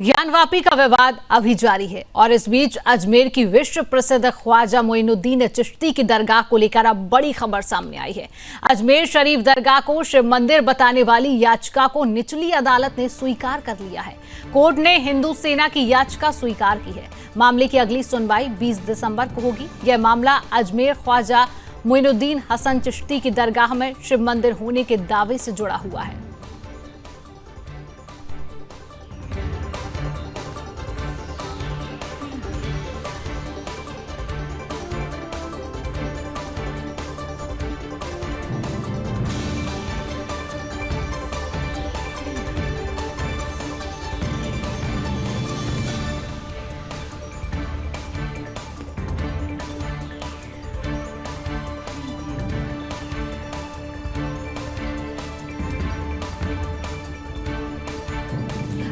ज्ञानवापी का विवाद अभी जारी है और इस बीच अजमेर की विश्व प्रसिद्ध ख्वाजा मोइनुद्दीन चिश्ती की दरगाह को लेकर अब बड़ी खबर सामने आई है। अजमेर शरीफ दरगाह को शिव मंदिर बताने वाली याचिका को निचली अदालत ने स्वीकार कर लिया है। कोर्ट ने हिंदू सेना की याचिका स्वीकार की है। मामले की अगली सुनवाई 20 दिसंबर को होगी। यह मामला अजमेर ख्वाजा मोइनुद्दीन हसन चिश्ती की दरगाह में शिव मंदिर होने के दावे से जुड़ा हुआ है।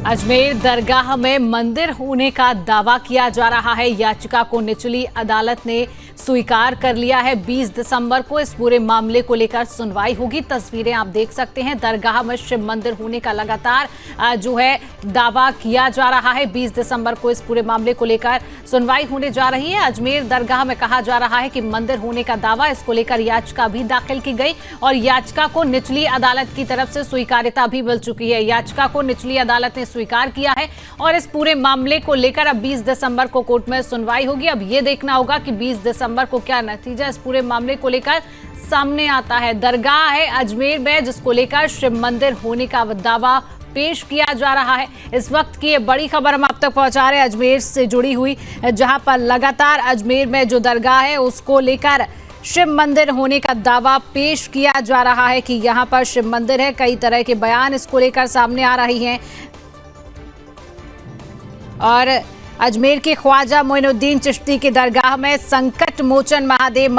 अजमेर दरगाह में मंदिर होने का दावा किया जा रहा है। याचिका को निचली अदालत ने स्वीकार कर लिया है। 20 दिसंबर को इस पूरे मामले को लेकर सुनवाई होगी। तस्वीरें आप देख सकते हैं। दरगाह में शिव मंदिर होने का लगातार जो है दावा किया जा रहा है। 20 दिसंबर को इस पूरे मामले को लेकर सुनवाई होने जा रही है। अजमेर दरगाह में कहा जा रहा है कि मंदिर होने का दावा, इसको लेकर याचिका भी दाखिल की गई और याचिका को निचली अदालत की तरफ से स्वीकार्यता भी मिल चुकी है। याचिका को निचली अदालत ने स्वीकार किया है और इस पूरे मामले को लेकर अब 20 दिसंबर को कोर्ट में सुनवाई होगी। अब यह देखना होगा कि 20 दिसंबर को क्या नतीजा इस पूरे मामले को लेकर सामने आता है। दरगाह है अजमेर में जिसको लेकर शिव मंदिर होने का दावा पेश किया जा रहा है। इस वक्त की ये बड़ी खबर हम आप तक पहुंचा रहे हैं अजमेर से जुड़ी हुई, जहां पर लगातार अजमेर में जो दरगाह है उसको लेकर शिव मंदिर होने का दावा पेश किया जा रहा है कि यहां पर शिव मंदिर है। कई तरह के बयान इसको लेकर सामने आ रही हैं और अजमेर के ख्वाजा मोइनुद्दीन चिश्ती की दरगाह में संकट मोचन महादेव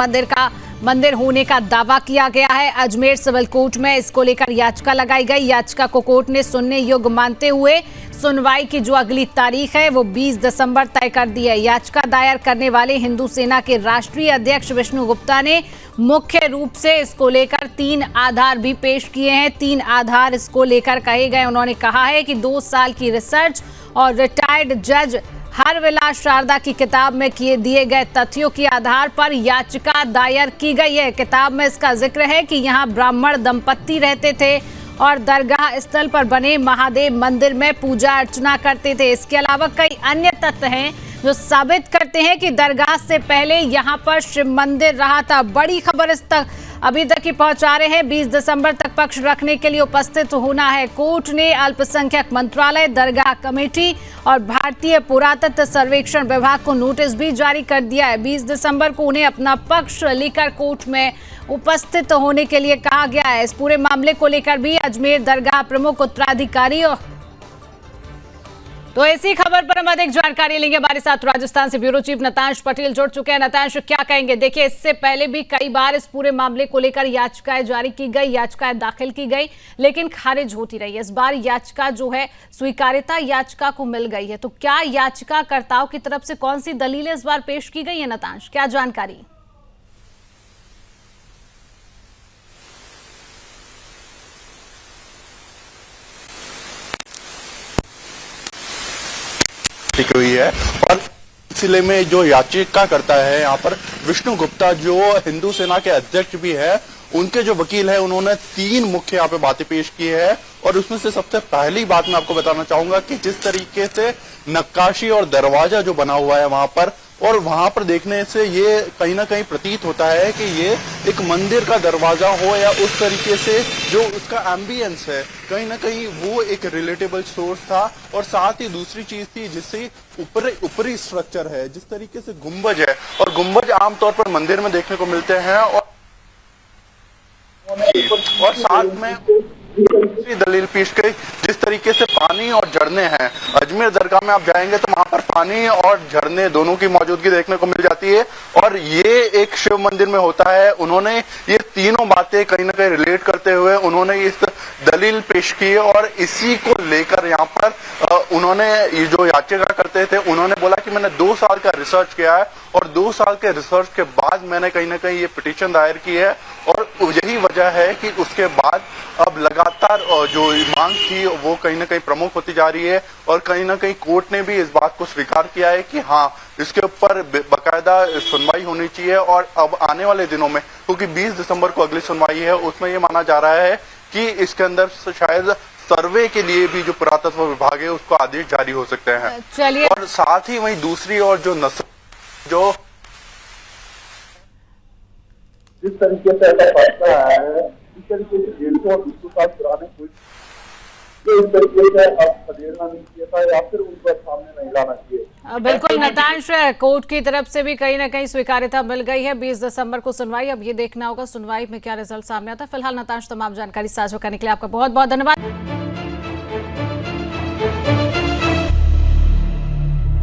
मंदिर होने का दावा किया गया है। अजमेर सिविल कोर्ट में इसको लेकर याचिका लगाई गई। याचिका को कोर्ट ने सुनने योग्य मानते हुए सुनवाई की जो अगली तारीख है वो 20 दिसंबर तय कर दी है। याचिका दायर करने वाले हिंदू सेना के राष्ट्रीय अध्यक्ष विष्णु गुप्ता ने मुख्य रूप से इसको लेकर 3 आधार भी पेश किए हैं। 3 आधार इसको लेकर कहे गए। उन्होंने कहा है कि 2 साल की रिसर्च और रिटायर्ड जज हरविलास शारदा की किताब में दिए गए तथ्यों के आधार पर याचिका दायर की गई है। किताब में इसका जिक्र है कि यहाँ ब्राह्मण दंपत्ति रहते थे और दरगाह स्थल पर बने महादेव मंदिर में पूजा अर्चना करते थे। इसके अलावा कई अन्य तथ्य हैं जो साबित करते हैं कि दरगाह से पहले यहाँ पर शिव मंदिर रहा था। बड़ी खबर इस तक अभी तक ही पहुंचा रहे हैं। 20 दिसंबर तक पक्ष रखने के लिए उपस्थित होना है। कोर्ट ने अल्पसंख्यक मंत्रालय, दरगाह कमेटी और भारतीय पुरातत्व सर्वेक्षण विभाग को नोटिस भी जारी कर दिया है। 20 दिसंबर को उन्हें अपना पक्ष लेकर कोर्ट में उपस्थित होने के लिए कहा गया है। इस पूरे मामले को लेकर भी अजमेर दरगाह प्रमुख उत्तराधिकारी तो इसी खबर पर हम अधिक जानकारी लेंगे। हमारे साथ राजस्थान से ब्यूरो चीफ नतांश पटेल जुड़ चुके हैं। नतांश, क्या कहेंगे? देखिए, इससे पहले भी कई बार इस पूरे मामले को लेकर याचिकाएं जारी की गई, याचिकाएं दाखिल की गई, लेकिन खारिज होती रही। इस बार याचिका जो है स्वीकार्यता याचिका को मिल गई है, तो क्या याचिकाकर्ताओं की तरफ से कौन सी दलीलें इस बार पेश की गई है? नतांश, क्या जानकारी? हुई है और सिलसिले में जो याचिका करता है यहाँ पर विष्णु गुप्ता, जो हिंदू सेना के अध्यक्ष भी है, उनके जो वकील है, उन्होंने 3 मुख्य यहाँ पे बातें पेश की है। और उसमें से सबसे पहली बात मैं आपको बताना चाहूंगा कि जिस तरीके से नक्काशी और दरवाजा जो बना हुआ है वहां पर, और वहां पर देखने से ये कहीं ना कहीं प्रतीत होता है कि ये एक मंदिर का दरवाजा हो या उस तरीके से जो उसका एम्बियंस है, कहीं ना कहीं वो एक रिलेटेबल सोर्स था। और साथ ही दूसरी चीज थी जिससे ऊपरी स्ट्रक्चर है, जिस तरीके से गुंबज है, और गुंबज आमतौर पर मंदिर में देखने को मिलते हैं। और साथ में दूसरी दलील पेश की, जिस तरीके से पानी और झरने हैं, अजमेर दरगाह में आप जाएंगे तो वहां पर पानी और झरने दोनों की मौजूदगी देखने को मिल जाती है और ये एक शिव मंदिर में होता है। उन्होंने ये तीनों बातें कहीं ना कहीं रिलेट करते हुए उन्होंने इस दलील पेश की और इसी को लेकर यहाँ पर उन्होंने ये जो याचिका करते थे, उन्होंने बोला कि मैंने 2 साल का रिसर्च किया है और 2 साल के रिसर्च के बाद मैंने कहीं ना कहीं ये पिटीशन दायर की है और यही वजह है कि उसके बाद अब लगातार जो मांग थी वो कहीं ना कहीं प्रमुख होती जा रही है और कहीं ना कहीं कोर्ट ने भी इस बात को स्वीकार किया है कि हाँ, इसके ऊपर बाकायदा सुनवाई होनी चाहिए। और अब आने वाले दिनों में, क्योंकि 20 दिसंबर को अगली सुनवाई है, उसमें ये माना जा रहा है कि इसके अंदर शायद सर्वे के लिए भी जो पुरातत्व विभाग है उसको आदेश जारी हो सकते हैं। चलिए, और साथ ही वहीं दूसरी ओर जो नस्ल जो जिस तरीके से ऐसा फैसला आया है, इस तरीके से 150 साल पुराने कोई तो इस तरीके से अब खदेड़ना नहीं चाहिए था या फिर उनको सामने नहीं लाना चाहिए। बिल्कुल नतांश, कोर्ट की तरफ से भी कहीं ना कहीं स्वीकार्यता मिल गई है। 20 दिसंबर को सुनवाई, अब ये देखना होगा सुनवाई में क्या रिजल्ट सामने आता है। फिलहाल नतांश, तमाम जानकारी साझा करने के लिए आपका बहुत बहुत धन्यवाद।